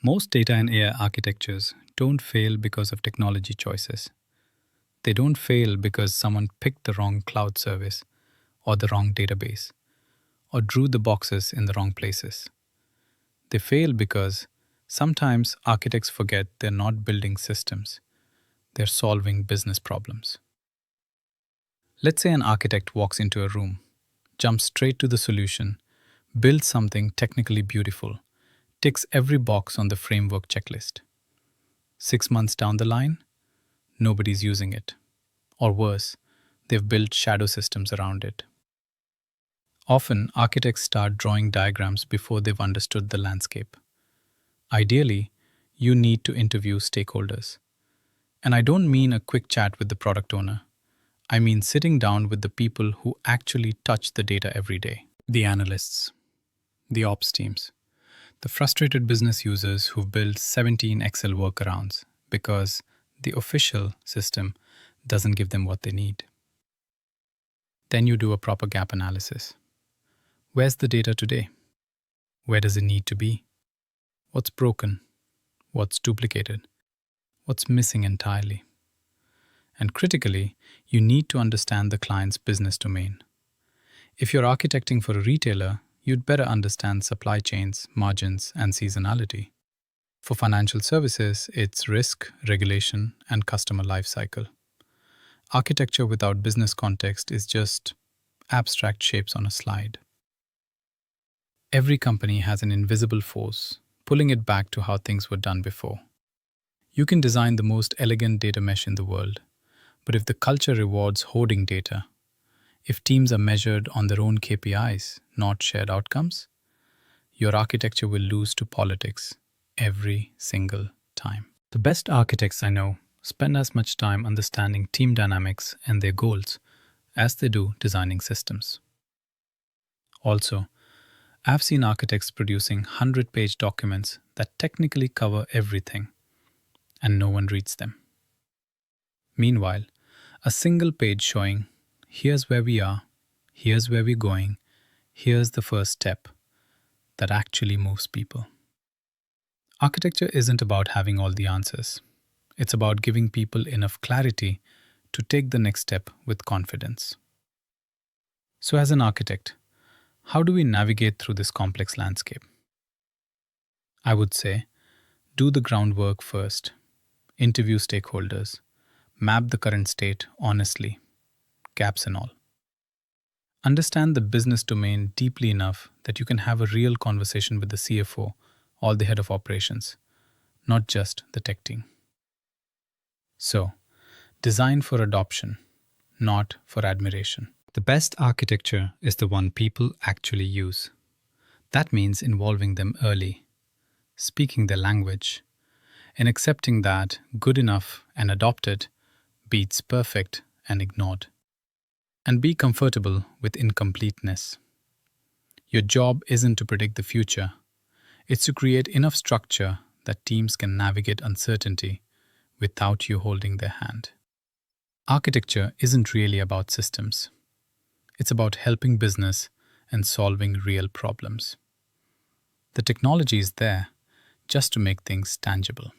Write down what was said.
Most data and AI architectures don't fail because of technology choices. They don't fail because someone picked the wrong cloud service, or the wrong database, or drew the boxes in the wrong places. They fail because sometimes architects forget they're not building systems, they're solving business problems. Let's say an architect walks into a room, jumps straight to the solution, builds something technically beautiful, ticks every box on the framework checklist. 6 months down the line, nobody's using it. Or worse, they've built shadow systems around it. Often, architects start drawing diagrams before they've understood the landscape. Ideally, you need to interview stakeholders. And I don't mean a quick chat with the product owner. I mean sitting down with the people who actually touch the data every day. The analysts, the ops teams, the frustrated business users who've built 17 Excel workarounds because the official system doesn't give them what they need. Then you do a proper gap analysis. Where's the data today? Where does it need to be? What's broken? What's duplicated? What's missing entirely? And critically, you need to understand the client's business domain. If you're architecting for a retailer, you'd better understand supply chains, margins, and seasonality. For financial services, it's risk, regulation, and customer lifecycle. Architecture without business context is just abstract shapes on a slide. Every company has an invisible force, pulling it back to how things were done before. You can design the most elegant data mesh in the world, but if the culture rewards hoarding data, if teams are measured on their own KPIs, not shared outcomes, your architecture will lose to politics every single time. The best architects I know spend as much time understanding team dynamics and their goals as they do designing systems. Also, I've seen architects producing 100-page documents that technically cover everything, and no one reads them. Meanwhile, a single page showing, here's where we are, here's where we're going, here's the first step, that actually moves people. Architecture isn't about having all the answers. It's about giving people enough clarity to take the next step with confidence. So as an architect, how do we navigate through this complex landscape? I would say, do the groundwork first. Interview stakeholders. Map the current state honestly, gaps and all. Understand the business domain deeply enough that you can have a real conversation with the CFO or the head of operations, not just the tech team. So, design for adoption, not for admiration. The best architecture is the one people actually use. That means involving them early, speaking their language, and accepting that good enough and adopted beats perfect and ignored. And be comfortable with incompleteness. Your job isn't to predict the future, it's to create enough structure that teams can navigate uncertainty without you holding their hand. Architecture isn't really about systems. It's about helping business and solving real problems. The technology is there just to make things tangible.